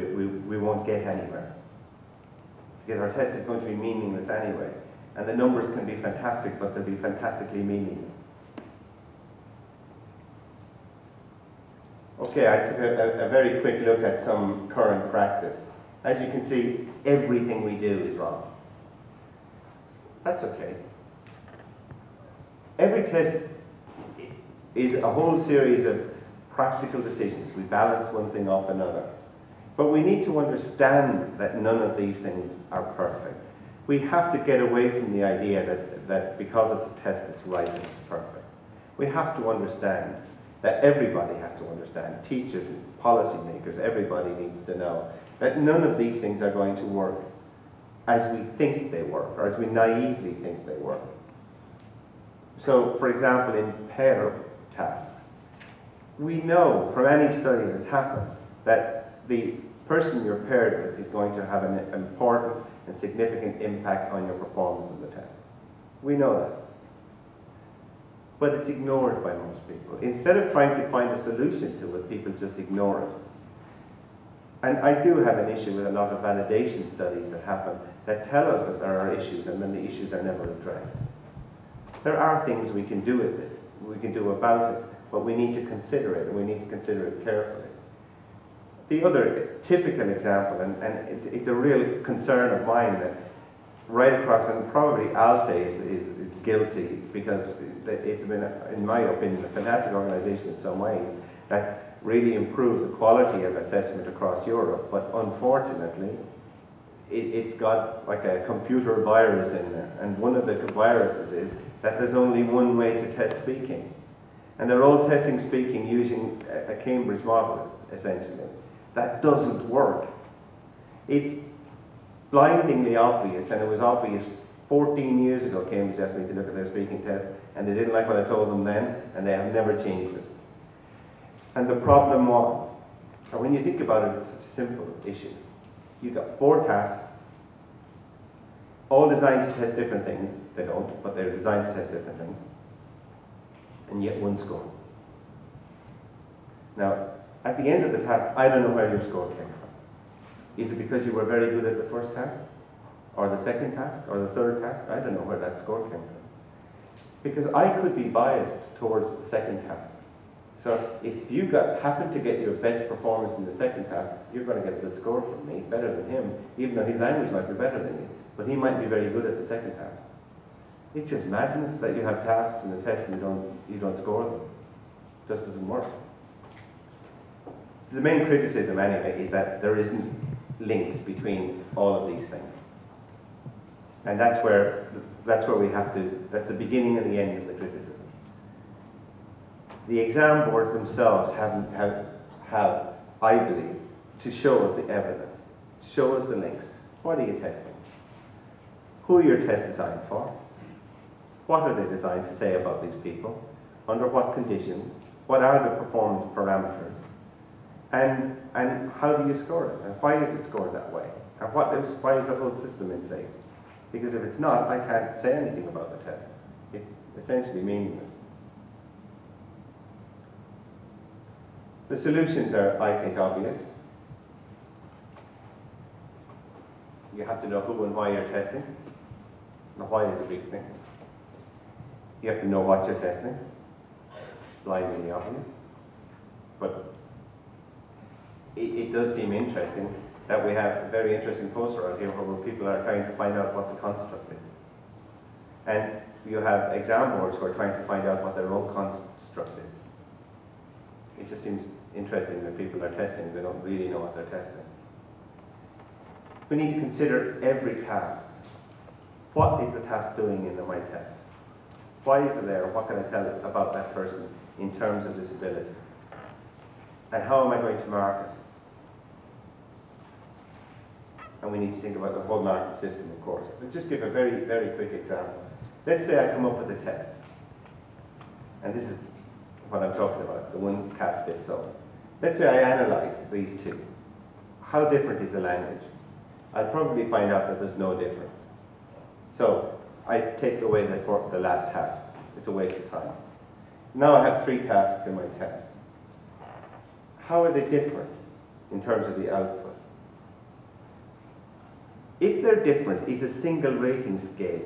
we won't get anywhere. Because our test is going to be meaningless anyway. And the numbers can be fantastic, but they'll be fantastically meaningless. Okay, I took a very quick look at some current practice. As you can see, everything we do is wrong. That's okay. Every test is a whole series of practical decisions. We balance one thing off another. But we need to understand that none of these things are perfect. We have to get away from the idea that because it's a test, it's right and it's perfect. We have to understand that everybody has to understand, teachers, policymakers, everybody needs to know that none of these things are going to work as we think they work, or as we naively think they work. So, for example, in pair tasks, we know from any study that's happened that the person you're paired with is going to have an important and significant impact on your performance of the test. We know that. But it's ignored by most people. Instead of trying to find a solution to it, people just ignore it. And I do have an issue with a lot of validation studies that happen that tell us that there are issues and then the issues are never addressed. There are things we can do with this, we can do about it, but we need to consider it, and we need to consider it carefully. The other typical example, and it's a real concern of mine that right across, and probably ICLTA is guilty because it's been, in my opinion, a fantastic organization in some ways that's really improved the quality of assessment across Europe, but unfortunately it's got like a computer virus in there, and one of the viruses is that there's only one way to test speaking, and they're all testing speaking using a Cambridge model, essentially. That doesn't work. It's blindingly obvious, and it was obvious 14 years ago Cambridge asked me to look at their speaking test, and they didn't like what I told them then, and they have never changed it. And the problem was, and when you think about it, it's a simple issue. You've got 4 tasks, all designed to test different things. They don't, but they're designed to test different things. And yet 1 score. Now, at the end of the task, I don't know where your score came from. Is it because you were very good at the first task? Or the second task? Or the third task? I don't know where that score came from. Because I could be biased towards the second task. So if you happen to get your best performance in the second task, you're going to get a good score from me, better than him, even though his language might be better than you. But he might be very good at the second task. It's just madness that you have tasks in the test and you don't score them. It just doesn't work. The main criticism, anyway, is that there isn't links between all of these things. And that's where we have to, that's the beginning and the end of the criticism. The exam boards themselves have, I believe, to show us the evidence, show us the links. What are you testing? Who are your tests designed for? What are they designed to say about these people? Under what conditions? What are the performance parameters? And how do you score it? And why is it scored that way? And why is the whole system in place? Because if it's not, I can't say anything about the test. It's essentially meaningless. The solutions are, I think, obvious. You have to know who and why you're testing. The why is a big thing. You have to know what you're testing. Blindingly obvious. But it does seem interesting that we have a very interesting poster out here where people are trying to find out what the construct is. And you have exam boards who are trying to find out what their own construct is. It just seems interesting that people are testing, they don't really know what they're testing. We need to consider every task. What is the task doing in my test? Why is it there? What can I tell about that person in terms of disability? And how am I going to mark it? And we need to think about the whole market system, of course. But just give a very, very quick example. Let's say I come up with a test. And this is what I'm talking about, the one cap fits all. Let's say I analyze these two. How different is the language? I'll probably find out that there's no difference. So I take away the last task. It's a waste of time. Now I have 3 tasks in my test. How are they different in terms of the output? If they're different, is a single rating scale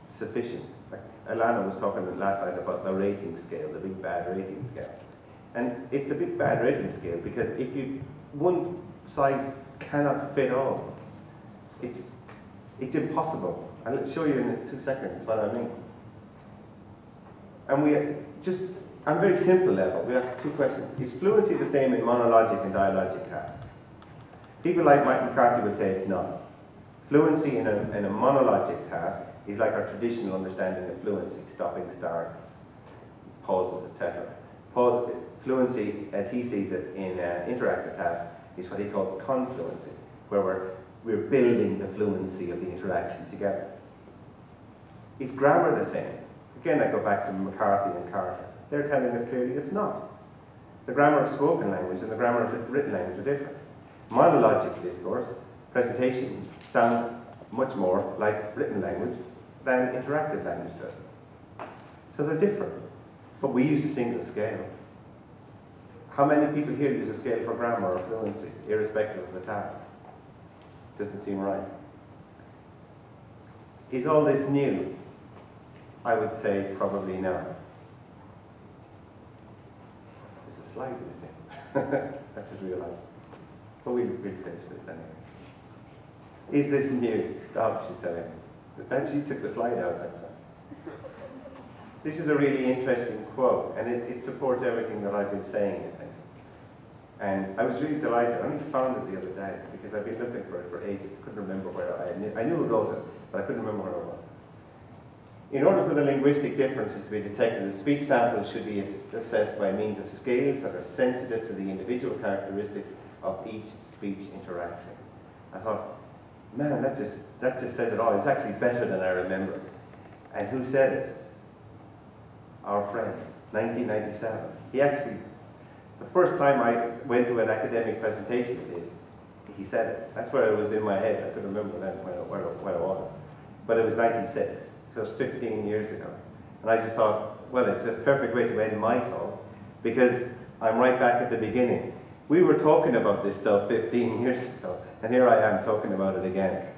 sufficient? Like Alana was talking last night about the rating scale, the big bad rating scale. And it's a big bad rating scale because if one size cannot fit all, it's impossible. And let's show you in 2 seconds what I mean. And on a very simple level, we ask 2 questions. Is fluency the same in monologic and dialogic tasks? People like Mike McCarthy would say it's not. Fluency in a monologic task is like our traditional understanding of fluency, stopping, starts, pauses, etc. Fluency, as he sees it in interactive tasks, is what he calls confluency, where we're building the fluency of the interaction together. Is grammar the same? Again, I go back to McCarthy and Carter. They're telling us clearly it's not. The grammar of spoken language and the grammar of written language are different. Monologic discourse, presentations sound much more like written language than interactive language does. So they're different, but we use a single scale. How many people here use a scale for grammar or fluency, irrespective of the task? Doesn't seem right. Is all this new? I would say probably no. There's a slide missing. I just realized. But we'll finish this anyway. Is this new? Stop, she's telling me. But then she took the slide out that time. This is a really interesting quote, and it supports everything that I've been saying, I think. And I was really delighted. I only found it the other day, because I've been looking for it for ages. I couldn't remember where I knew who wrote it, but I couldn't remember where it was. In order for the linguistic differences to be detected, the speech samples should be assessed by means of scales that are sensitive to the individual characteristics of each speech interaction. I thought, man, that just says it all. It's actually better than I remember. And who said it? Our friend, 1997. He actually, the first time I went to an academic presentation of his, he said it. That's where it was in my head. I couldn't remember then where it was. But it was 96, so it was 15 years ago. And I just thought, well, it's a perfect way to end my talk, because I'm right back at the beginning. We were talking about this stuff 15 years ago, and here I am talking about it again.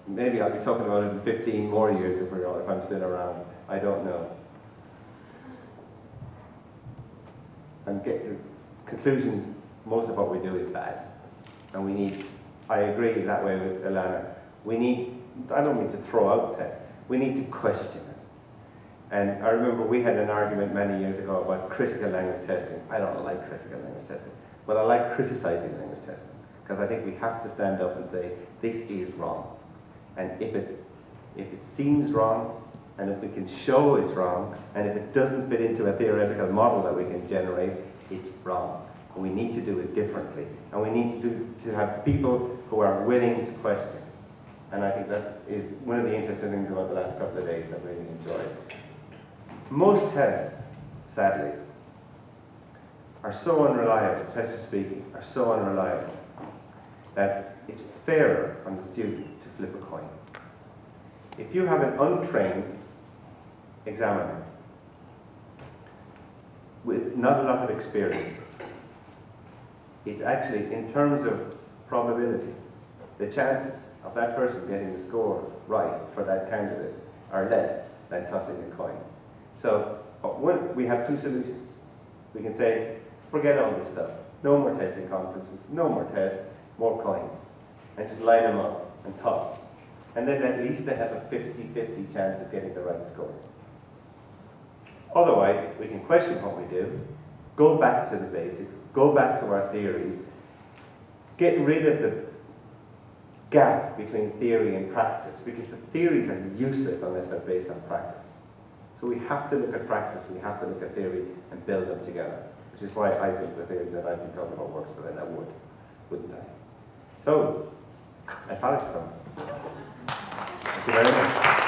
Maybe I'll be talking about it in 15 more years if I'm still around. I don't know. And conclusions, most of what we do is bad. And we need, I agree that way with Alana, we need, I don't mean to throw out tests, we need to question it. And I remember we had an argument many years ago about critical language testing. I don't like critical language testing, but I like criticizing language testing, because I think we have to stand up and say, this is wrong. And if it seems wrong, and if we can show it's wrong, and if it doesn't fit into a theoretical model that we can generate, it's wrong. And we need to do it differently. And we need to have people who are willing to question. And I think that is one of the interesting things about the last couple of days I've really enjoyed. Most tests, sadly, are so unreliable, tests of speaking are so unreliable, that it's fairer on the student to flip a coin. If you have an untrained examiner with not a lot of experience, it's actually, in terms of probability, the chances of that person getting the score right for that candidate are less than tossing a coin. So we have 2 solutions. We can say, forget all this stuff. No more testing conferences, no more tests, more coins. And just line them up and toss. And then at least they have a 50-50 chance of getting the right score. Otherwise, we can question what we do, go back to the basics, go back to our theories, get rid of the gap between theory and practice, because the theories are useless unless they're based on practice. So we have to look at practice, we have to look at theory and build them together, which is why I think the theory that I've been talking about works, but then I wouldn't I? So, I thought it's done. Thank you very much.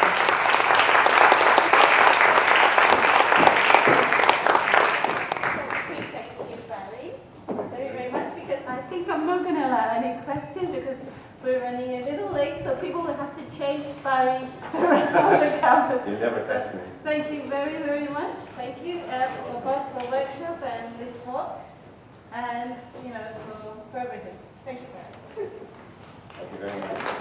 I'm not going to allow any questions because we're running a little late, so people will have to chase Barry around the campus. You never catch me. Thank you very, very much. Thank you for both the workshop and this talk, and for everything. Thank you, Barry. Thank you very much.